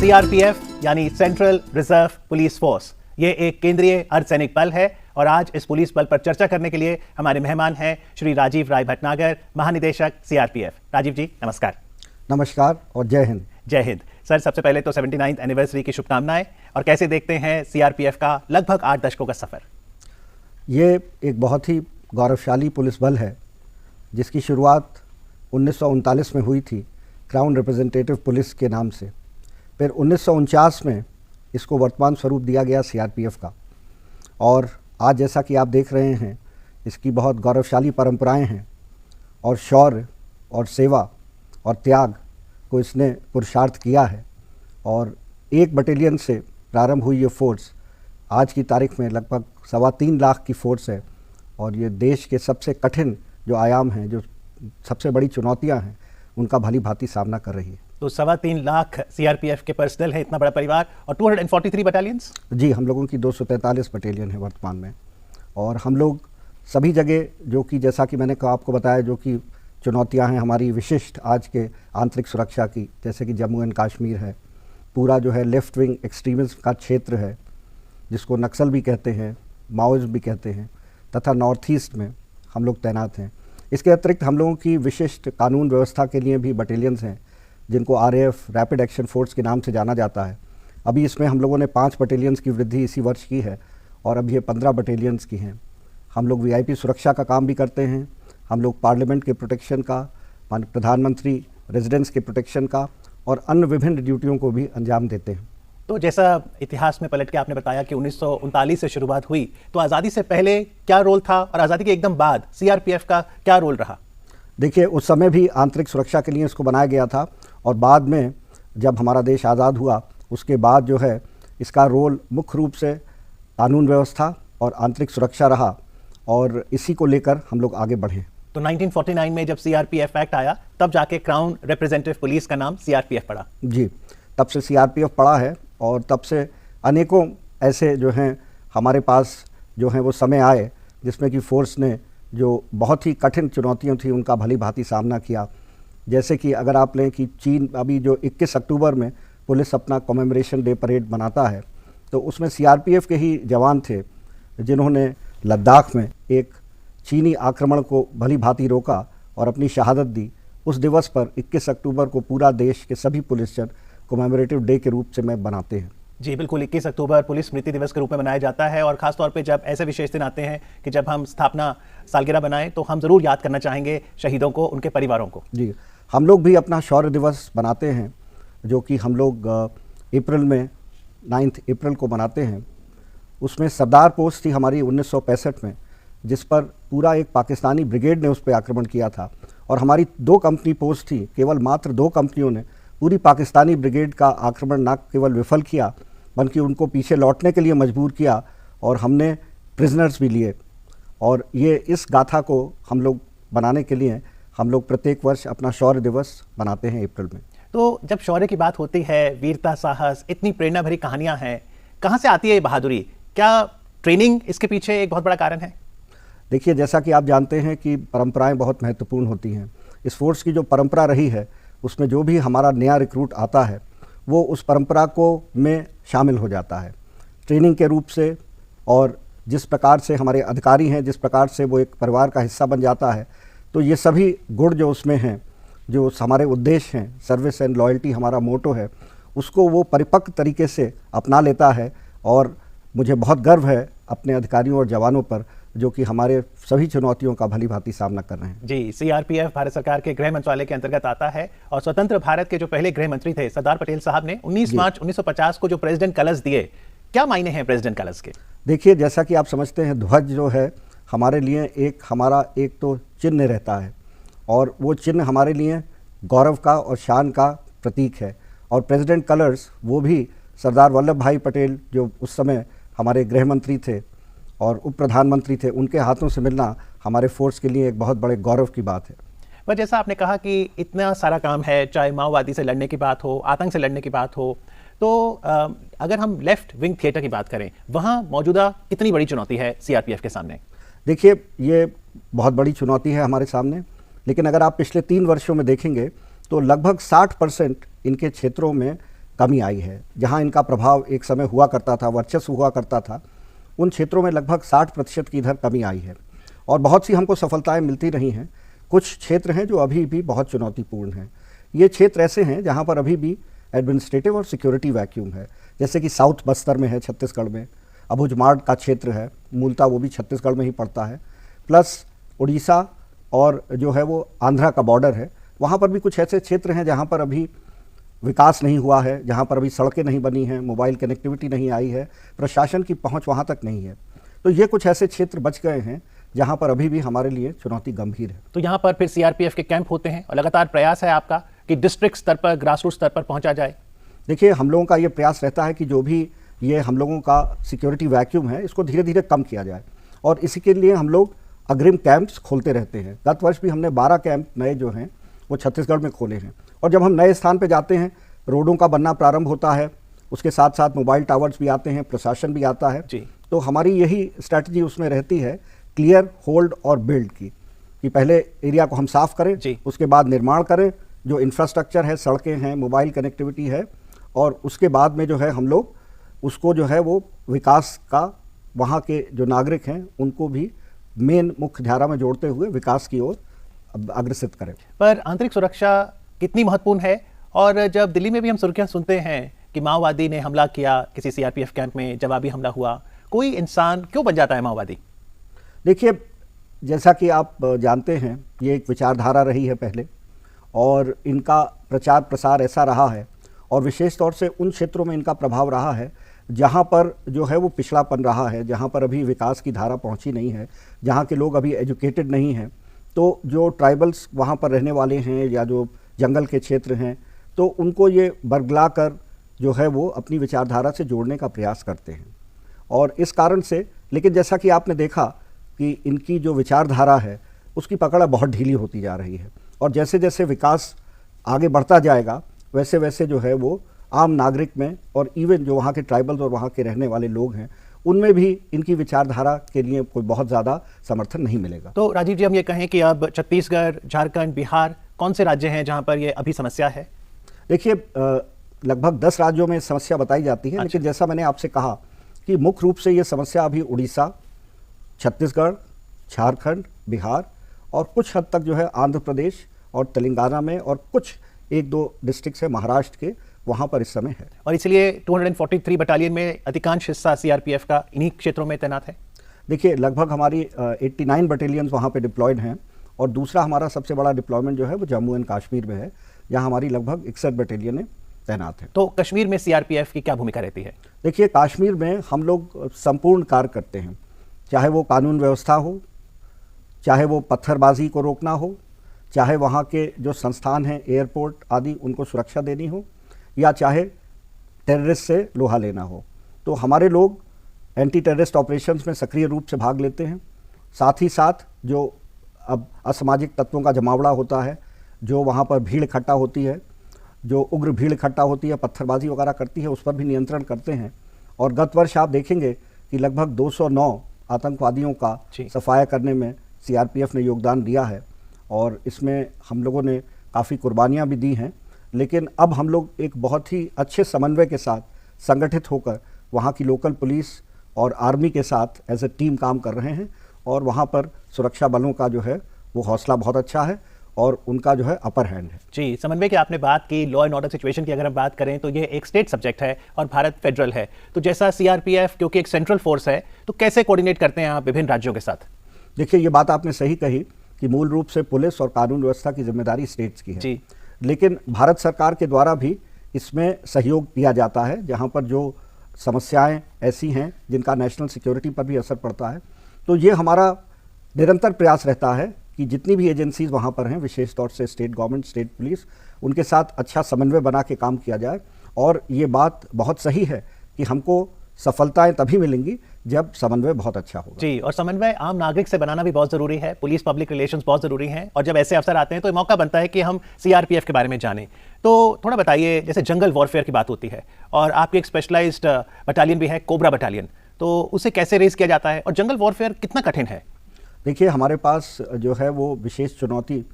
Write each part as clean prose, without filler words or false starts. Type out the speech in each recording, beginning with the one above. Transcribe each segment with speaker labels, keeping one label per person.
Speaker 1: CRPF यानी central reserve police force, ये एक केंद्रीय अर्धसैनिक बल है और आज इस पुलिस बल पर चर्चा करने के लिए हमारे मेहमान हैं श्री राजीव राय भटनागर, महानिदेशक सीआरपीएफ। राजीव जी नमस्कार।
Speaker 2: नमस्कार और जय हिंद।
Speaker 1: जय हिंद सर। सबसे पहले तो 79th एनिवर्सरी की शुभकामनाएं, और कैसे देखते हैं सीआरपीएफ का लगभग 8 दशकों का सफर?
Speaker 2: ये एक बहुत ही गौरवशाली पुलिस बल है जिसकी शुरुआत 1939 में हुई थी क्राउन रिप्रेजेंटेटिव पुलिस के नाम से। फिर 1949 में इसको वर्तमान स्वरूप दिया गया सीआरपीएफ का, और आज जैसा कि आप देख रहे हैं इसकी बहुत गौरवशाली परंपराएं हैं और शौर्य और सेवा और त्याग को इसने पुरुषार्थ किया है। और एक बटालियन से प्रारंभ हुई ये फोर्स आज की तारीख में लगभग 3.25 लाख की फोर्स है, और ये देश के सबसे कठिन जो आयाम हैं, जो सबसे बड़ी चुनौतियां हैं, उनका भली भांति सामना कर रही है।
Speaker 1: तो 3.25 लाख सीआरपीएफ के पर्सनल है, इतना बड़ा परिवार, और 243 बटालियंस।
Speaker 2: जी, हम लोगों की 243 बटालियन है वर्तमान में, और हम लोग सभी जगह जो कि जैसा कि मैंने आपको बताया जो कि चुनौतियां हैं हमारी विशिष्ट आज के आंतरिक सुरक्षा की, जैसे कि जम्मू एंड कश्मीर है, पूरा जो है लेफ्ट विंग एक्सट्रीमिज्म का क्षेत्र है जिसको नक्सल भी कहते हैं, माओइज्म भी कहते हैं, तथा नॉर्थ ईस्ट में हम लोग तैनात हैं। इसके अतिरिक्त हम लोगों की विशिष्ट कानून व्यवस्था के लिए भी बटालियंस हैं जिनको आरएएफ रैपिड एक्शन फोर्स के नाम से जाना जाता है। अभी इसमें हम लोगों ने 5 बटालियंस की वृद्धि इसी वर्ष की है और अब ये 15 बटालियंस की हैं। हम लोग वीआईपी सुरक्षा का काम भी करते हैं, हम लोग पार्लियामेंट के प्रोटेक्शन का, प्रधानमंत्री रेजिडेंस के प्रोटेक्शन का और अन्य विभिन्न ड्यूटियों को भी अंजाम देते हैं।
Speaker 1: तो जैसा इतिहास में पलट के आपने बताया कि 1939 से शुरुआत हुई, तो आज़ादी से पहले क्या रोल था और आज़ादी के एकदम बाद सीआरपीएफ का क्या रोल रहा?
Speaker 2: देखिए, उस समय भी आंतरिक सुरक्षा के लिए इसको बनाया गया था, और बाद में जब हमारा देश आज़ाद हुआ उसके बाद जो है इसका रोल मुख्य रूप से कानून व्यवस्था और आंतरिक सुरक्षा रहा, और इसी को लेकर हम लोग आगे बढ़े।
Speaker 1: तो 1949 में जब सीआरपीएफ एक्ट आया तब जाके क्राउन रिप्रेजेंटेटिव पुलिस का नाम सीआरपीएफ पड़ा।
Speaker 2: जी, तब से सीआरपीएफ पड़ा है, और तब से अनेकों ऐसे जो हैं हमारे पास जो हैं वो समय आए जिसमें कि फोर्स ने जो बहुत ही कठिन चुनौतियां थी उनका भली भांति सामना किया। जैसे कि अगर आप लें कि चीन अभी जो 21 अक्टूबर में पुलिस अपना कमेमोरेशन डे परेड मनाता है, तो उसमें सीआरपीएफ के ही जवान थे जिन्होंने लद्दाख में एक चीनी आक्रमण को भली भांति रोका और अपनी शहादत दी। उस दिवस पर 21 अक्टूबर को पूरा देश के सभी पुलिसजन कमेमोरेटिव डे के रूप से में बनाते हैं।
Speaker 1: जी बिल्कुल, 21 अक्टूबर पुलिस स्मृति दिवस के रूप में मनाया जाता है, और खासतौर पे जब ऐसे विशेष दिन आते हैं कि जब हम स्थापना सालगिरह बनाएं तो हम ज़रूर याद करना चाहेंगे शहीदों को, उनके परिवारों को।
Speaker 2: जी, हम लोग भी अपना शौर्य दिवस बनाते हैं जो कि हम लोग अप्रैल में 9 अप्रैल को मनाते हैं। उसमें सरदार पोस्ट थी हमारी 1965 में, जिस पर पूरा एक पाकिस्तानी ब्रिगेड ने उस पर आक्रमण किया था, और हमारी 2 कंपनी पोस्ट थी, केवल मात्र 2 कंपनियों ने पूरी पाकिस्तानी ब्रिगेड का आक्रमण न केवल विफल किया बल्कि उनको पीछे लौटने के लिए मजबूर किया, और हमने प्रिजनर्स भी लिए। और ये इस गाथा को हम लोग बनाने के लिए हम लोग प्रत्येक वर्ष अपना शौर्य दिवस मनाते हैं अप्रैल में।
Speaker 1: तो जब शौर्य की बात होती है, वीरता, साहस, इतनी प्रेरणा भरी कहानियां हैं, कहाँ से आती है ये बहादुरी? क्या ट्रेनिंग इसके पीछे एक बहुत बड़ा कारण है?
Speaker 2: देखिए, जैसा कि आप जानते हैं कि परंपराएं बहुत महत्वपूर्ण होती हैं। इस फोर्स की जो परंपरा रही है उसमें जो भी हमारा नया रिक्रूट आता है वो उस परंपरा को में शामिल हो जाता है ट्रेनिंग के रूप से, और जिस प्रकार से हमारे अधिकारी हैं, जिस प्रकार से वो एक परिवार का हिस्सा बन जाता है, तो ये सभी गुण जो उसमें हैं, जो हमारे उद्देश्य हैं, सर्विस एंड लॉयल्टी हमारा मोटो है, उसको वो परिपक्व तरीके से अपना लेता है। और मुझे बहुत गर्व है अपने अधिकारियों और जवानों पर जो कि हमारे सभी चुनौतियों का भली भांति सामना कर रहे हैं।
Speaker 1: जी, सीआरपीएफ भारत सरकार के गृह मंत्रालय के अंतर्गत आता है, और स्वतंत्र भारत के जो पहले गृह मंत्री थे सरदार पटेल साहब ने 19 मार्च 1950 को जो प्रेसिडेंट कलर्स दिए, क्या मायने हैं प्रेसिडेंट कलर्स के?
Speaker 2: देखिए, जैसा कि आप समझते हैं, ध्वज जो है हमारे लिए हमारा एक तो चिन्ह रहता है, और वो चिन्ह हमारे लिए गौरव का और शान का प्रतीक है। और प्रेसिडेंट कलर्स वो भी सरदार वल्लभ भाई पटेल जो उस समय हमारे गृह मंत्री थे और उप प्रधानमंत्री थे, उनके हाथों से मिलना हमारे फोर्स के लिए एक बहुत बड़े गौरव की बात है।
Speaker 1: पर जैसा आपने कहा कि इतना सारा काम है, चाहे माओवादी से लड़ने की बात हो, आतंक से लड़ने की बात हो, तो अगर हम लेफ्ट विंग थिएटर की बात करें, वहाँ मौजूदा कितनी बड़ी चुनौती है सीआरपीएफ के सामने?
Speaker 2: देखिए, ये बहुत बड़ी चुनौती है हमारे सामने, लेकिन अगर आप पिछले 3 वर्षों में देखेंगे तो लगभग 60% इनके क्षेत्रों में कमी आई है। जहां इनका प्रभाव एक समय हुआ करता था, वर्चस्व हुआ करता था, उन क्षेत्रों में लगभग 60% की इधर कमी आई है और बहुत सी हमको सफलताएं मिलती रही हैं। कुछ क्षेत्र हैं जो अभी भी बहुत चुनौतीपूर्ण हैं। ये क्षेत्र ऐसे हैं जहां पर अभी भी एडमिनिस्ट्रेटिव और सिक्योरिटी वैक्यूम है, जैसे कि साउथ बस्तर में है, छत्तीसगढ़ में अबुझमाड़ का क्षेत्र है, मूलतः वो भी छत्तीसगढ़ में ही पड़ता है, प्लस उड़ीसा और जो है वो आंध्रा का बॉर्डर है, वहाँ पर भी कुछ ऐसे क्षेत्र हैं जहाँ पर अभी विकास नहीं हुआ है, जहाँ पर अभी सड़कें नहीं बनी हैं, मोबाइल कनेक्टिविटी नहीं आई है, प्रशासन की पहुँच वहाँ तक नहीं है। तो ये कुछ ऐसे क्षेत्र बच गए हैं जहाँ पर अभी भी हमारे लिए चुनौती गंभीर है।
Speaker 1: तो यहाँ पर फिर सीआरपीएफ के कैंप होते हैं और लगातार प्रयास है आपका कि डिस्ट्रिक्ट स्तर पर, ग्रासरूट स्तर पर पहुँचा जाए।
Speaker 2: देखिए, हम लोगों का ये प्रयास रहता है कि जो भी ये हम लोगों का सिक्योरिटी वैक्यूम है, इसको धीरे धीरे कम किया जाए और इसी के लिए हम लोग अग्रिम कैंप्स खोलते रहते हैं। गत वर्ष भी हमने 12 कैंप नए जो हैं वो छत्तीसगढ़ में खोले हैं और जब हम नए स्थान पर जाते हैं, रोडों का बनना प्रारंभ होता है, उसके साथ साथ मोबाइल टावर्स भी आते हैं, प्रशासन भी आता है
Speaker 1: जी।
Speaker 2: तो हमारी यही स्ट्रैटेजी उसमें रहती है, क्लियर, होल्ड और बिल्ड की, कि पहले एरिया को हम साफ करें, उसके बाद निर्माण करें, जो इंफ्रास्ट्रक्चर है, सड़कें हैं, मोबाइल कनेक्टिविटी है, और उसके बाद में जो है हम लोग उसको जो है वो विकास का, वहाँ के जो नागरिक हैं उनको भी मेन मुख्य धारा में जोड़ते हुए विकास की ओर अग्रसित करें।
Speaker 1: पर आंतरिक सुरक्षा कितनी महत्वपूर्ण है? और जब दिल्ली में भी हम सुर्खियां सुनते हैं कि माओवादी ने हमला किया, किसी सीआरपीएफ कैंप में जवाबी हमला हुआ, कोई इंसान क्यों बन जाता है माओवादी?
Speaker 2: देखिए, जैसा कि आप जानते हैं, ये एक विचारधारा रही है पहले और इनका प्रचार प्रसार ऐसा रहा है और विशेष तौर से उन क्षेत्रों में इनका प्रभाव रहा है जहाँ पर जो है वो पिछड़ापन रहा है, जहाँ पर अभी विकास की धारा पहुँची नहीं है, जहाँ के लोग अभी एजुकेटेड नहीं हैं। तो जो ट्राइबल्स वहाँ पर रहने वाले हैं या जो जंगल के क्षेत्र हैं, तो उनको ये बरगला कर जो है वो अपनी विचारधारा से जोड़ने का प्रयास करते हैं और इस कारण से, लेकिन जैसा कि आपने देखा कि इनकी जो विचारधारा है उसकी पकड़ बहुत ढीली होती जा रही है और जैसे जैसे विकास आगे बढ़ता जाएगा वैसे वैसे जो है वो आम नागरिक में और इवन जो वहाँ के ट्राइबल्स और वहाँ के रहने वाले लोग हैं उनमें भी इनकी विचारधारा के लिए कोई बहुत ज़्यादा समर्थन नहीं मिलेगा।
Speaker 1: तो राजीव जी, हम ये कहें कि अब छत्तीसगढ़, झारखंड, बिहार, कौन से राज्य हैं जहाँ पर ये अभी समस्या है?
Speaker 2: देखिए, लगभग 10 राज्यों में समस्या बताई जाती है। लेकिन जैसा मैंने आपसे कहा कि मुख्य रूप से ये समस्या अभी उड़ीसा, छत्तीसगढ़, झारखंड, बिहार और कुछ हद तक जो है आंध्र प्रदेश और तेलंगाना में और कुछ 1-2 डिस्ट्रिक्ट है महाराष्ट्र के, वहाँ पर इस समय है।
Speaker 1: और इसलिए 243 बटालियन में अधिकांश हिस्सा सीआरपीएफ का इन्हीं क्षेत्रों में तैनात है।
Speaker 2: देखिए, लगभग हमारी 89 बटालियंस वहाँ पे डिप्लॉयड हैं और दूसरा हमारा सबसे बड़ा डिप्लॉयमेंट जो है वो जम्मू एंड कश्मीर में है, जहाँ हमारी लगभग 61 बटालियन तैनात है।
Speaker 1: तो कश्मीर में सीआरपीएफ की क्या भूमिका रहती है?
Speaker 2: देखिए, कश्मीर में हम लोग संपूर्ण कार्य करते हैं, चाहे वो कानून व्यवस्था हो, चाहे वो पत्थरबाजी को रोकना हो, चाहे वहाँ के जो संस्थान हैं, एयरपोर्ट आदि, उनको सुरक्षा देनी हो, या चाहे टेररिस्ट से लोहा लेना हो। तो हमारे लोग एंटी टेररिस्ट ऑपरेशंस में सक्रिय रूप से भाग लेते हैं। साथ ही साथ जो अब असामाजिक तत्वों का जमावड़ा होता है, जो वहाँ पर भीड़ इकट्ठा होती है, जो उग्र भीड़ इकट्ठा होती है, पत्थरबाजी वगैरह करती है, उस पर भी नियंत्रण करते हैं। और गत वर्ष आप देखेंगे कि लगभग 209 आतंकवादियों का सफाया करने में सीआरपीएफ ने योगदान दिया है और इसमें हम लोगों ने काफ़ी कुर्बानियाँ भी दी हैं। लेकिन अब हम लोग एक बहुत ही अच्छे समन्वय के साथ संगठित होकर वहाँ की लोकल पुलिस और आर्मी के साथ एज ए टीम काम कर रहे हैं और वहाँ पर सुरक्षा बलों का जो है वो हौसला बहुत अच्छा है और उनका जो है अपर हैंड है।
Speaker 1: जी, समन्वय की आपने बात की, लॉ एंड ऑर्डर सिचुएशन की अगर हम बात करें तो ये एक स्टेट सब्जेक्ट है और भारत फेडरल है। तो जैसा सीआरपीएफ क्योंकि एक सेंट्रल फोर्स है, तो कैसे कोऑर्डिनेट करते हैं आप विभिन्न राज्यों के साथ?
Speaker 2: देखिए, ये बात आपने सही कही कि मूल रूप से पुलिस और कानून व्यवस्था की जिम्मेदारी स्टेट्स की है जी। लेकिन भारत सरकार के द्वारा भी इसमें सहयोग दिया जाता है, जहाँ पर जो समस्याएं ऐसी हैं जिनका नेशनल सिक्योरिटी पर भी असर पड़ता है। तो ये हमारा निरंतर प्रयास रहता है कि जितनी भी एजेंसीज वहाँ पर हैं, विशेष तौर से स्टेट गवर्नमेंट, स्टेट पुलिस, उनके साथ अच्छा समन्वय बना के काम किया जाए। और ये बात बहुत सही है कि हमको सफलताएं तभी मिलेंगी जब समन्वय बहुत अच्छा होगा।
Speaker 1: जी, और समन्वय आम नागरिक से बनाना भी बहुत जरूरी है, पुलिस पब्लिक रिलेशंस बहुत जरूरी हैं और जब ऐसे अवसर आते हैं तो ये मौका बनता है कि हम सीआरपीएफ के बारे में जानें। तो थोड़ा बताइए, जैसे जंगल वॉरफेयर की बात होती है और आपकी एक स्पेशलाइज्ड बटालियन भी है, कोबरा बटालियन, तो उसे कैसे रेज किया जाता है और जंगल वॉरफेयर कितना कठिन है?
Speaker 2: देखिए, हमारे पास जो है वो विशेष चुनौती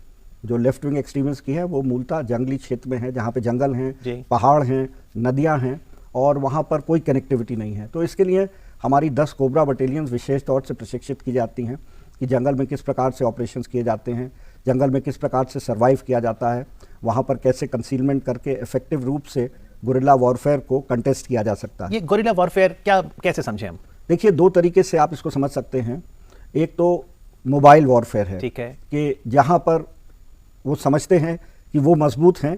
Speaker 2: जो लेफ्ट विंग एक्सट्रीमिस्ट की है वो मूलतः जंगली क्षेत्र में है, जहाँ पे जंगल हैं, पहाड़ हैं, नदियां हैं और वहाँ पर कोई कनेक्टिविटी नहीं है। तो इसके लिए हमारी 10 कोबरा बटालियंस विशेष तौर से प्रशिक्षित की जाती हैं कि जंगल में किस प्रकार से ऑपरेशंस किए जाते हैं, जंगल में किस प्रकार से सर्वाइव किया जाता है, वहाँ पर कैसे कंसीलमेंट करके इफेक्टिव रूप से गुरिल्ला वॉरफेयर को कंटेस्ट किया जा सकता है।
Speaker 1: ये गुरिल्ला वॉरफेयर क्या कैसे समझें हम?
Speaker 2: देखिए, 2 तरीके से आप इसको समझ सकते हैं। एक तो मोबाइल वॉरफेयर है,
Speaker 1: ठीक है,
Speaker 2: कि जहाँ पर वो समझते हैं कि वो मजबूत हैं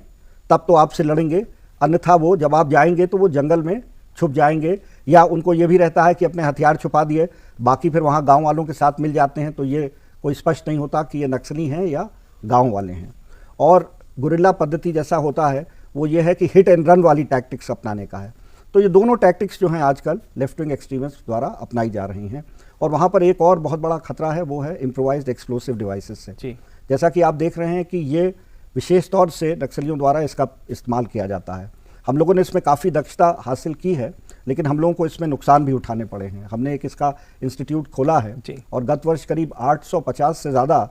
Speaker 2: तब तो आपसे लड़ेंगे, अन्यथा वो जब आप जाएंगे तो वो जंगल में छुप जाएंगे, या उनको ये भी रहता है कि अपने हथियार छुपा दिए, बाकी फिर वहाँ गांव वालों के साथ मिल जाते हैं, तो ये कोई स्पष्ट नहीं होता कि ये नक्सली हैं या गांव वाले हैं। और गुरिल्ला पद्धति जैसा होता है वो ये है कि हिट एंड रन वाली टैक्टिक्स अपनाने का है। तो ये दोनों टैक्टिक्स जो हैं आजकल लेफ्ट विंग एक्सट्रीमिस्ट द्वारा अपनाई जा रही हैं। और वहाँ पर एक और बहुत बड़ा खतरा है, वो है इम्प्रोवाइज्ड एक्सप्लोसिव डिवाइसेस से।
Speaker 1: जी।
Speaker 2: जैसा कि आप देख रहे हैं कि ये विशेष तौर से नक्सलियों द्वारा इसका इस्तेमाल किया जाता है। हम लोगों ने इसमें काफ़ी दक्षता हासिल की है, लेकिन हम लोगों को इसमें नुकसान भी उठाने पड़े हैं। हमने एक इसका इंस्टीट्यूट खोला है और गत वर्ष करीब 850 से ज़्यादा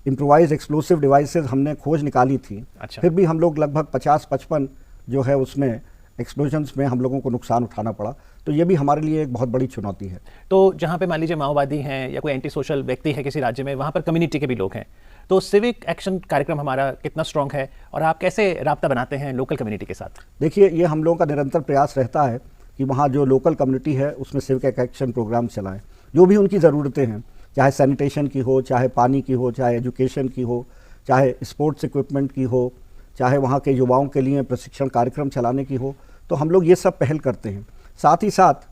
Speaker 2: इम्प्रोवाइज एक्सप्लोसिव डिवाइसेस हमने खोज निकाली थी।
Speaker 1: अच्छा।
Speaker 2: फिर भी हम लोग लगभग 50-55 जो है उसमें एक्सप्लोजन्स में हम लोगों को नुकसान उठाना पड़ा। तो ये भी हमारे लिए एक बहुत बड़ी चुनौती है।
Speaker 1: तो जहाँ पे मान लीजिए माओवादी हैं या कोई एंटी सोशल व्यक्ति है किसी राज्य में, वहाँ पर कम्युनिटी के भी लोग हैं, तो सिविक एक्शन कार्यक्रम हमारा कितना स्ट्रॉन्ग है और आप कैसे राब्ता बनाते हैं लोकल कम्युनिटी के साथ?
Speaker 2: देखिए, ये हम लोगों का निरंतर प्रयास रहता है कि वहाँ जो लोकल कम्युनिटी है उसमें सिविक एक्शन प्रोग्राम चलाएं, जो भी उनकी ज़रूरतें हैं, चाहे सैनिटेशन की हो, चाहे पानी की हो, चाहे एजुकेशन की हो, चाहे स्पोर्ट्स इक्विपमेंट की हो, चाहे वहाँ के युवाओं के लिए प्रशिक्षण कार्यक्रम चलाने की हो। तो हम लोग ये सब पहल करते हैं। साथ ही साथ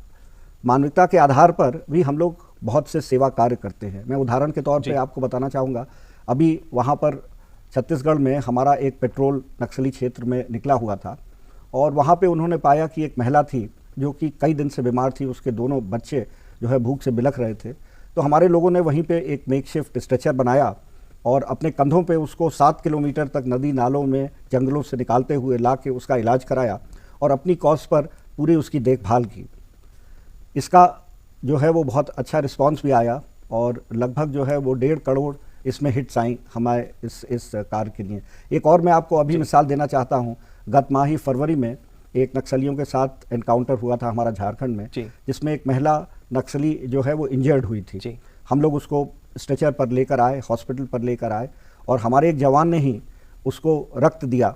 Speaker 2: मानविकता के आधार पर भी हम लोग बहुत से सेवा कार्य करते हैं। मैं उदाहरण के तौर पे आपको बताना चाहूँगा, अभी वहाँ पर छत्तीसगढ़ में हमारा एक पेट्रोल नक्सली क्षेत्र में निकला हुआ था और वहाँ पे उन्होंने पाया कि एक महिला थी जो कि कई दिन से बीमार थी, उसके दोनों बच्चे जो है भूख से बिलख रहे थे। तो हमारे लोगों ने वहीं पे एक मेकशिफ्ट स्ट्रेचर बनाया और अपने कंधों पे उसको 7 किलोमीटर तक नदी नालों में जंगलों से निकालते हुए ला के उसका इलाज कराया और अपनी कॉस्ट पर पूरी उसकी देखभाल की। इसका जो है वो बहुत अच्छा रिस्पांस भी आया और लगभग जो है वो 1.5 करोड़ इसमें हिट्स आई हमारे इस कार्य के लिए। एक और मैं आपको अभी मिसाल देना चाहता हूँ। गत माह ही फरवरी में एक नक्सलियों के साथ एनकाउंटर हुआ था हमारा झारखंड में, जिसमें एक महिला नक्सली जो है वो इंजर्ड हुई थी। हम लोग उसको स्ट्रेचर पर लेकर आए, हॉस्पिटल पर लेकर आए और हमारे एक जवान ने ही उसको रक्त दिया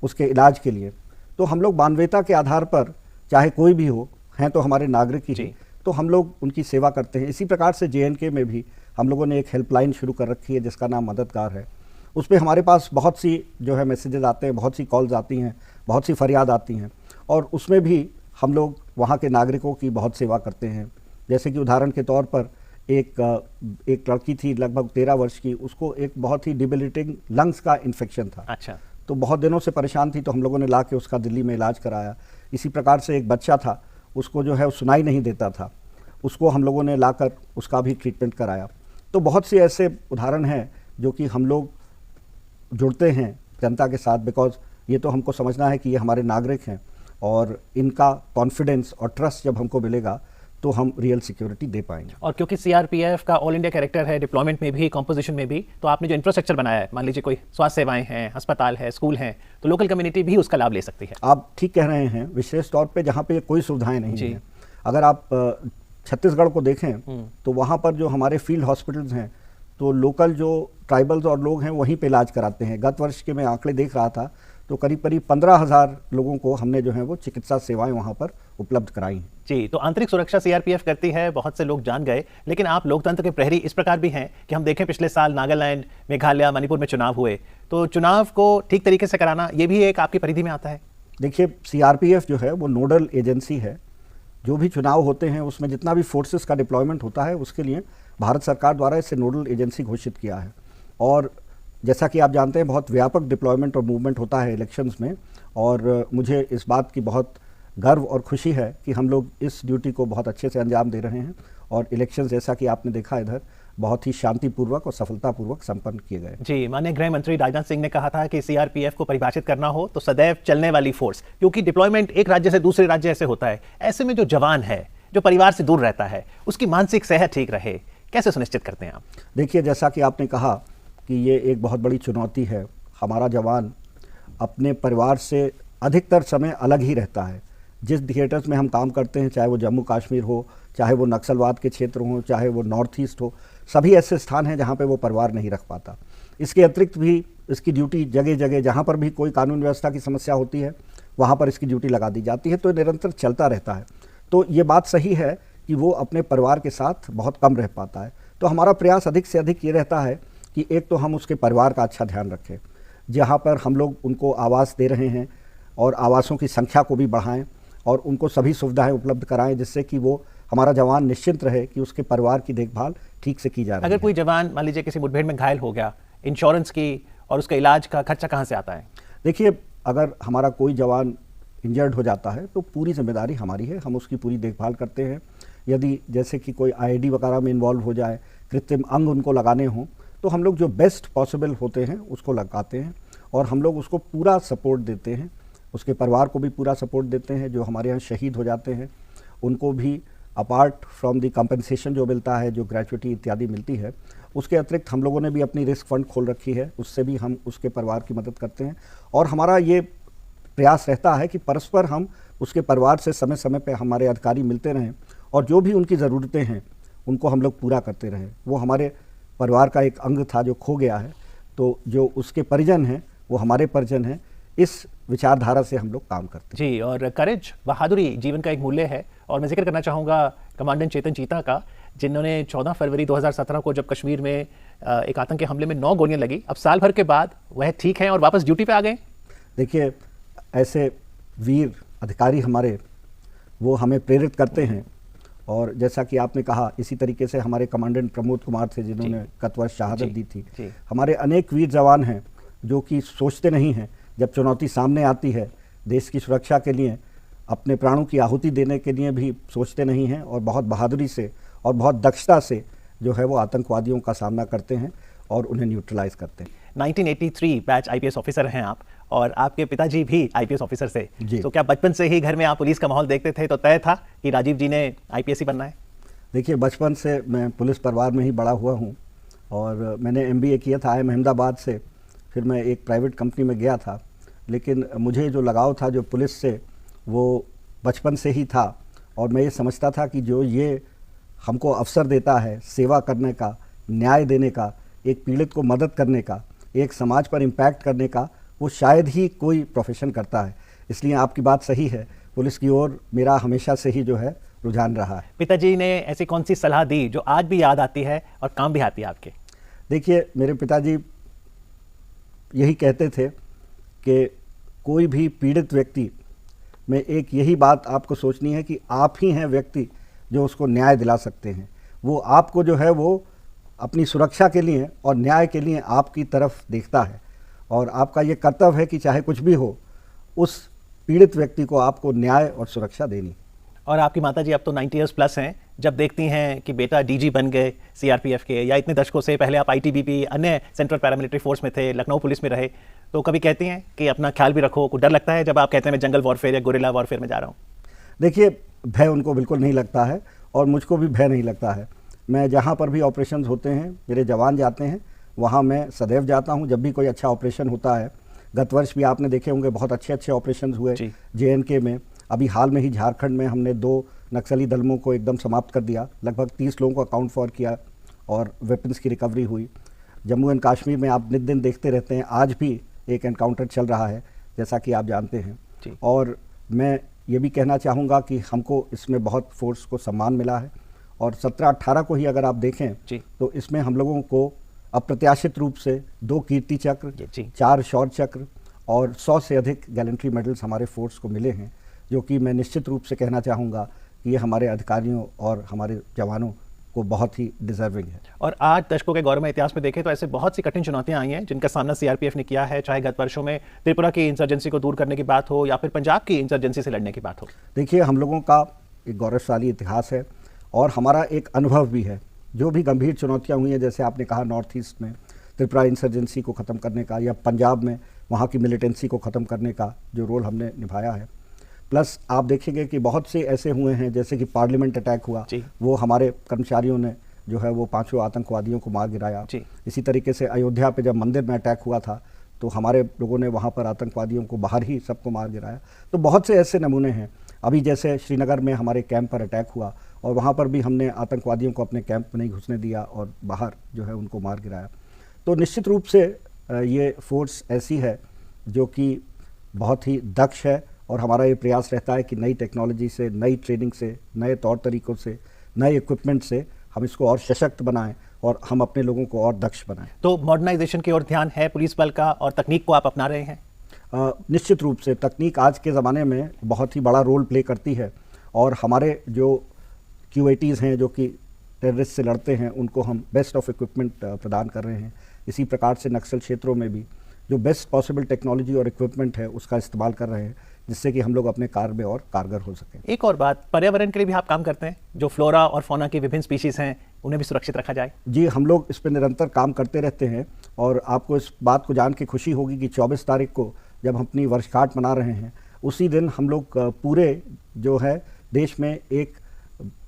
Speaker 2: उसके इलाज के लिए। तो हम लोग मानवता के आधार पर, चाहे कोई भी हो, हैं तो हमारे नागरिक ही, तो हम लोग उनकी सेवा करते हैं। इसी प्रकार से JNK में भी हम लोगों ने एक हेल्पलाइन शुरू कर रखी है जिसका नाम मददगार है। उस पर हमारे पास बहुत सी जो है मैसेजेस आते हैं, बहुत सी कॉल्स आती हैं, बहुत सी फरियाद आती हैं और उसमें भी हम लोग वहाँ के नागरिकों की बहुत सेवा करते हैं। जैसे कि उदाहरण के तौर पर एक लड़की थी लगभग 13 वर्ष की, उसको एक बहुत ही डिबिलिटिंग लंग्स का इन्फेक्शन था।
Speaker 1: अच्छा।
Speaker 2: तो बहुत दिनों से परेशान थी, तो हम लोगों ने ला के उसका दिल्ली में इलाज कराया। इसी प्रकार से एक बच्चा था, उसको जो है सुनाई नहीं देता था, उसको हम लोगों ने लाकर उसका भी ट्रीटमेंट कराया। तो बहुत से ऐसे उदाहरण हैं जो कि हम लोग जुड़ते हैं जनता के साथ, बिकॉज ये तो हमको समझना है कि ये हमारे नागरिक हैं और इनका कॉन्फिडेंस और ट्रस्ट जब हमको मिलेगा तो हम रियल सिक्योरिटी दे पाएंगे।
Speaker 1: और क्योंकि CRPF का ऑल इंडिया कैरेक्टर है, डिप्लॉयमेंट में भी, कॉम्पोजिशन में भी, तो आपने जो इंफ्रास्ट्रक्चर बनाया है, मान लीजिए कोई स्वास्थ्य सेवाएं हैं, अस्पताल है, स्कूल हैं, तो लोकल कम्युनिटी भी उसका लाभ ले सकती है।
Speaker 2: आप ठीक कह रहे हैं, विशेष तौर पे जहाँ पे कोई सुविधाएं नहीं हैं। अगर आप छत्तीसगढ़ को देखें तो वहाँ पर जो हमारे फील्ड हॉस्पिटल्स हैं, तो लोकल जो ट्राइबल्स और लोग हैं वहीं पे इलाज कराते हैं। गत वर्ष के मैं आंकड़े देख रहा था तो करीब 15,000 लोगों को हमने जो है वो चिकित्सा सेवाएं वहाँ पर उपलब्ध कराई हैं।
Speaker 1: जी, तो आंतरिक सुरक्षा CRPF करती है, बहुत से लोग जान गए, लेकिन आप लोकतंत्र के प्रहरी इस प्रकार भी हैं कि हम देखें पिछले साल नागालैंड, मेघालय, मणिपुर में चुनाव हुए, तो चुनाव को ठीक तरीके से कराना ये भी एक आपकी परिधि में आता है।
Speaker 2: देखिए, CRPF जो है वो नोडल एजेंसी है। जो भी चुनाव होते हैं उसमें जितना भी फोर्सेस का डिप्लॉयमेंट होता है उसके लिए भारत सरकार द्वारा इसे नोडल एजेंसी घोषित किया है। और जैसा कि आप जानते हैं बहुत व्यापक डिप्लॉयमेंट और मूवमेंट होता है इलेक्शंस में, और मुझे इस बात की बहुत गर्व और खुशी है कि हम लोग इस ड्यूटी को बहुत अच्छे से अंजाम दे रहे हैं और इलेक्शंस जैसा कि आपने देखा इधर बहुत ही शांतिपूर्वक और सफलतापूर्वक संपन्न किए गए।
Speaker 1: जी, माननीय गृह मंत्री राजनाथ सिंह ने कहा था कि CRPF को परिभाषित करना हो तो सदैव चलने वाली फोर्स, क्योंकि डिप्लॉयमेंट एक राज्य से दूसरे राज्य ऐसे होता है, ऐसे में जो जवान है, जो परिवार से दूर रहता है, उसकी मानसिक सेहत ठीक रहे, कैसे सुनिश्चित करते हैं आप?
Speaker 2: देखिए, जैसा कि आपने कहा कि ये एक बहुत बड़ी चुनौती है। हमारा जवान अपने परिवार से अधिकतर समय अलग ही रहता है। जिस थिएटर्स में हम काम करते हैं, चाहे वो जम्मू कश्मीर हो, चाहे वो नक्सलवाद के क्षेत्र हों, चाहे वो नॉर्थ ईस्ट हो, सभी ऐसे स्थान हैं जहाँ पे वो परिवार नहीं रख पाता। इसके अतिरिक्त भी इसकी ड्यूटी जगह जगह जहाँ पर भी कोई कानून व्यवस्था की समस्या होती है वहाँ पर इसकी ड्यूटी लगा दी जाती है, तो निरंतर चलता रहता है। तो ये बात सही है कि वो अपने परिवार के साथ बहुत कम रह पाता है। तो हमारा प्रयास अधिक से अधिक ये रहता है कि एक तो हम उसके परिवार का अच्छा ध्यान रखें, जहाँ पर हम लोग उनको आवास दे रहे हैं और आवासों की संख्या को भी बढ़ाएं और उनको सभी सुविधाएं उपलब्ध कराएं, जिससे कि वो हमारा जवान निश्चिंत रहे कि उसके परिवार की देखभाल ठीक से की जा रही है।
Speaker 1: अगर कोई जवान मान लीजिए किसी मुठभेड़ में घायल हो गया, इंश्योरेंस की और उसका इलाज का खर्चा कहाँ से आता है?
Speaker 2: देखिए, अगर हमारा कोई जवान इंजर्ड हो जाता है तो पूरी जिम्मेदारी हमारी है, हम उसकी पूरी देखभाल करते हैं। यदि जैसे कि कोई आईडी वगैरह में इन्वॉल्व हो जाए, कृत्रिम अंग उनको लगाने हों, तो हम लोग जो बेस्ट पॉसिबल होते हैं उसको लगाते हैं और हम लोग उसको पूरा सपोर्ट देते हैं, उसके परिवार को भी पूरा सपोर्ट देते हैं। जो हमारे यहाँ शहीद हो जाते हैं उनको भी अपार्ट फ्रॉम द कंपनसेशन जो मिलता है, जो ग्रेचुइटी इत्यादि मिलती है, उसके अतिरिक्त हम लोगों ने भी अपनी रिस्क फंड खोल रखी है, उससे भी हम उसके परिवार की मदद करते हैं। और हमारा ये प्रयास रहता है कि परस्पर हम उसके परिवार से समय समय पर हमारे अधिकारी मिलते रहें और जो भी उनकी ज़रूरतें हैं उनको हम लोग पूरा करते रहें। वो हमारे परिवार का एक अंग था जो खो गया है, तो जो उसके परिजन हैं वो हमारे परिजन हैं। इस विचारधारा से हम लोग काम करते हैं।
Speaker 1: जी, और करेज, बहादुरी जीवन का एक मूल्य है। और मैं जिक्र करना चाहूँगा कमांडेंट चेतन चीता का, जिन्होंने 14 फरवरी 2017 को जब कश्मीर में एक आतंकी हमले में 9 गोलियां लगी, अब साल भर के बाद वह ठीक हैं और वापस ड्यूटी पे आ गए।
Speaker 2: देखिए, ऐसे वीर अधिकारी हमारे वो हमें प्रेरित करते हैं। और जैसा कि आपने कहा, इसी तरीके से हमारे कमांडेंट प्रमोद कुमार थे जिन्होंने गत वर्ष शहादत दी थी। हमारे अनेक वीर जवान हैं जो कि सोचते नहीं हैं, जब चुनौती सामने आती है देश की सुरक्षा के लिए अपने प्राणों की आहुति देने के लिए भी सोचते नहीं हैं और बहुत बहादुरी से और बहुत दक्षता से जो है वो आतंकवादियों का सामना करते हैं और उन्हें न्यूट्रलाइज करते हैं।
Speaker 1: 1983 बैच आईपीएस ऑफिसर हैं आप, और आपके पिताजी भी आईपीएस ऑफिसर थे। तो क्या बचपन से ही घर में आप पुलिस का माहौल देखते थे, तो तय था कि राजीव जी ने आईपीएस ही बनना है?
Speaker 2: देखिए, बचपन से मैं पुलिस परिवार में ही बड़ा हुआ हूँ और मैंने MBA किया था IIM अहमदाबाद से। फिर मैं एक प्राइवेट कंपनी में गया था, लेकिन मुझे जो लगाव था जो पुलिस से, वो बचपन से ही था। और मैं ये समझता था कि जो ये हमको अवसर देता है सेवा करने का, न्याय देने का, एक पीड़ित को मदद करने का, एक समाज पर इम्पैक्ट करने का, वो शायद ही कोई प्रोफेशन करता है। इसलिए आपकी बात सही है, पुलिस की ओर मेरा हमेशा से ही जो है रुझान रहा है।
Speaker 1: पिताजी ने ऐसी कौन सी सलाह दी जो आज भी याद आती है और काम भी आती है आपके?
Speaker 2: देखिए, मेरे पिताजी यही कहते थे कि कोई भी पीड़ित व्यक्ति में एक यही बात आपको सोचनी है कि आप ही हैं व्यक्ति जो उसको न्याय दिला सकते हैं। वो आपको जो है वो अपनी सुरक्षा के लिए और न्याय के लिए आपकी तरफ देखता है और आपका ये कर्तव्य है कि चाहे कुछ भी हो, उस पीड़ित व्यक्ति को आपको न्याय और सुरक्षा देनी।
Speaker 1: और आपकी माताजी अब तो 90 इयर्स प्लस हैं, जब देखती हैं कि बेटा डीजी बन गए सीआरपीएफ के, या इतने दशकों से पहले आप आईटीबीपी अन्य सेंट्रल पैरामिलिट्री फोर्स में थे, लखनऊ पुलिस में रहे, तो कभी कहती हैं कि अपना ख्याल भी रखो? कुछ डर लगता है जब आप कहते हैं मैं जंगल वॉरफेयर या गुरिल्ला वॉरफेयर में जा रहा हूँ?
Speaker 2: देखिए, भय उनको बिल्कुल नहीं लगता है और मुझको भी भय नहीं लगता है। मैं जहाँ पर भी ऑपरेशंस होते हैं, मेरे जवान जाते हैं, वहाँ मैं सदैव जाता हूँ। जब भी कोई अच्छा ऑपरेशन होता है, गत वर्ष भी आपने देखे होंगे बहुत अच्छे ऑपरेशंस हुए JNK में। अभी हाल में ही झारखंड में हमने 2 नक्सली दलों को एकदम समाप्त कर दिया, लगभग 30 लोगों को अकाउंट फॉर किया और वेपन्स की रिकवरी हुई। जम्मू एंड कश्मीर में आप नित दिन देखते रहते हैं, आज भी एक एनकाउंटर चल रहा है जैसा कि आप जानते हैं। और मैं ये भी कहना चाहूँगा कि हमको इसमें बहुत फोर्स को सम्मान मिला है और 17-18 को ही अगर आप देखें तो इसमें हम लोगों को अप्रत्याशित रूप से 2 कीर्ति चक्र, 4 शौर्य चक्र और 100 से अधिक गैलेंट्री मेडल्स हमारे फोर्स को मिले हैं, जो कि मैं निश्चित रूप से कहना चाहूँगा कि ये हमारे अधिकारियों और हमारे जवानों को बहुत ही डिजर्विंग है।
Speaker 1: और 8 दशकों के गौरवमय इतिहास में देखें तो ऐसे बहुत सी कठिन चुनौतियां आई हैं जिनका सामना सीआरपीएफ ने किया है, चाहे गत वर्षों में त्रिपुरा की इंसर्जेंसी को दूर करने की बात हो या फिर पंजाब की इंसर्जेंसी से लड़ने की बात हो।
Speaker 2: देखिए, हम लोगों का एक गौरवशाली इतिहास है और हमारा एक अनुभव भी है। जो भी गंभीर चुनौतियाँ हुई हैं, जैसे आपने कहा नॉर्थ ईस्ट में त्रिपुरा इंसर्जेंसी को ख़त्म करने का, या पंजाब में वहाँ की मिलिटेंसी को ख़त्म करने का जो रोल हमने निभाया है, प्लस आप देखेंगे कि बहुत से ऐसे हुए हैं, जैसे कि पार्लियामेंट अटैक हुआ, वो हमारे कर्मचारियों ने जो है वो 5 आतंकवादियों को मार गिराया। इसी तरीके से अयोध्या पे जब मंदिर में अटैक हुआ था तो हमारे लोगों ने वहाँ पर आतंकवादियों को बाहर ही सबको मार गिराया। तो बहुत से ऐसे नमूने हैं। अभी जैसे श्रीनगर में हमारे कैंप पर अटैक हुआ और वहाँ पर भी हमने आतंकवादियों को अपने कैंप में नहीं घुसने दिया और बाहर जो है उनको मार गिराया। तो निश्चित रूप से ये फोर्स ऐसी है जो कि बहुत ही दक्ष है और हमारा ये प्रयास रहता है कि नई टेक्नोलॉजी से, नई ट्रेनिंग से, नए तौर तरीक़ों से, नए इक्विपमेंट से हम इसको और सशक्त बनाएं और हम अपने लोगों को और दक्ष बनाएं।
Speaker 1: तो मॉडर्नाइजेशन की ओर ध्यान है पुलिस बल का और तकनीक को आप अपना रहे हैं?
Speaker 2: निश्चित रूप से तकनीक आज के ज़माने में बहुत ही बड़ा रोल प्ले करती है और हमारे जो QATs हैं जो कि टेररिस्ट से लड़ते हैं उनको हम बेस्ट ऑफ इक्विपमेंट प्रदान कर रहे हैं। इसी प्रकार से नक्सल क्षेत्रों में भी जो बेस्ट पॉसिबल टेक्नोलॉजी और इक्विपमेंट है उसका इस्तेमाल कर रहे हैं जिससे कि हम लोग अपने कार्य में और कारगर हो सकें।
Speaker 1: एक और बात, पर्यावरण के लिए भी आप काम करते हैं, जो फ्लोरा और फौना की विभिन्न स्पीशीज हैं उन्हें भी सुरक्षित रखा जाए?
Speaker 2: जी, हम लोग इस पर निरंतर काम करते रहते हैं और आपको इस बात को जान के खुशी होगी कि 24 तारीख को जब हम अपनी वर्षगांठ मना रहे हैं उसी दिन हम लोग पूरे जो है देश में एक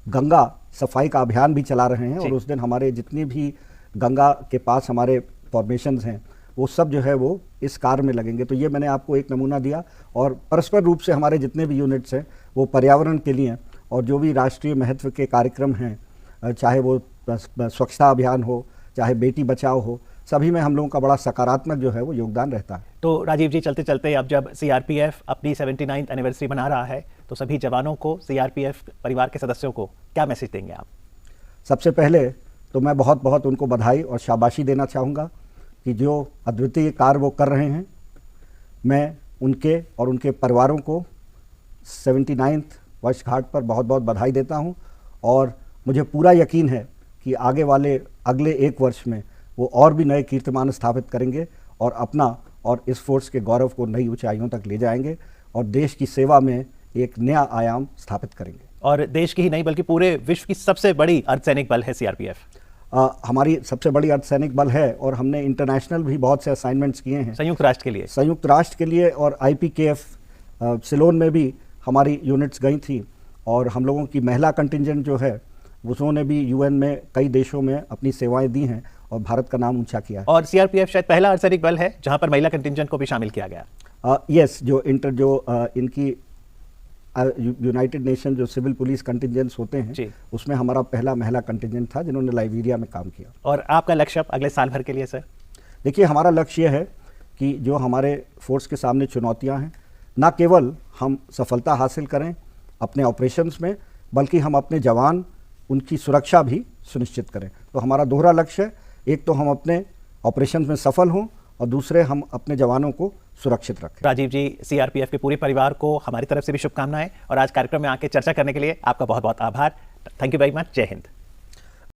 Speaker 2: गंगा सफाई का अभियान भी चला रहे हैं और उस दिन हमारे जितनी भी गंगा के पास हमारे फॉर्मेशंस हैं वो सब जो है वो इस कार्य में लगेंगे। तो ये मैंने आपको एक नमूना दिया और परस्पर रूप से हमारे जितने भी यूनिट्स हैं वो पर्यावरण के लिए और जो भी राष्ट्रीय महत्व के कार्यक्रम हैं, चाहे वो स्वच्छता अभियान हो, चाहे बेटी बचाओ हो, सभी में हम लोगों का बड़ा सकारात्मक जो है वो योगदान रहता है।
Speaker 1: तो राजीव जी, चलते चलते अब जब CRPF अपनी 79th एनिवर्सरी मना रहा है तो सभी जवानों को, CRPF परिवार के सदस्यों को क्या मैसेज देंगे आप?
Speaker 2: सबसे पहले तो मैं बहुत बहुत उनको बधाई और शाबाशी देना चाहूँगा कि जो अद्वितीय कार्य वो कर रहे हैं। मैं उनके और उनके परिवारों को 79th वर्षगांठ पर बहुत बहुत बधाई देता हूं और मुझे पूरा यकीन है कि आगे वाले अगले 1 वर्ष में वो और भी नए कीर्तिमान स्थापित करेंगे और अपना और इस फोर्स के गौरव को नई ऊंचाइयों तक ले जाएंगे और देश की सेवा में एक नया आयाम स्थापित करेंगे।
Speaker 1: और देश की ही नहीं बल्कि पूरे विश्व की सबसे बड़ी अर्धसैनिक बल है CRPF।
Speaker 2: हमारी सबसे बड़ी अर्धसैनिक बल है और हमने इंटरनेशनल भी बहुत से असाइनमेंट्स किए हैं
Speaker 1: संयुक्त राष्ट्र के लिए और IPKF सिलोन में भी हमारी यूनिट्स गई थी और हम लोगों की महिला कंटिंजेंट जो है उन्होंने भी UN में कई देशों में अपनी सेवाएं दी हैं और भारत का नाम ऊंचा किया है। और CRPF शायद पहला अर्धसैनिक बल है जहां पर महिला कंटिंजेंट को भी शामिल किया गया।
Speaker 2: यस, इनकी यूनाइटेड नेशन जो सिविल पुलिस कंटिजेंट्स होते हैं उसमें हमारा पहला महिला कंटिजेंट था जिन्होंने लाइबेरिया में काम किया।
Speaker 1: और आपका लक्ष्य अगले साल भर के लिए सर?
Speaker 2: देखिए, हमारा लक्ष्य यह है कि जो हमारे फोर्स के सामने चुनौतियां हैं ना केवल हम सफलता हासिल करें अपने ऑपरेशंस में बल्कि हम अपने जवान उनकी सुरक्षा भी सुनिश्चित करें। तो हमारा दोहरा लक्ष्य है, एक तो हम अपने ऑपरेशंस में सफल हों और दूसरे हम अपने जवानों को सुरक्षित रखें।
Speaker 1: राजीव जी, CRPF के पूरे परिवार को हमारी तरफ से भी शुभकामनाएं और आज कार्यक्रम में आके चर्चा करने के लिए आपका बहुत बहुत आभार। Thank you very much. जय हिंद।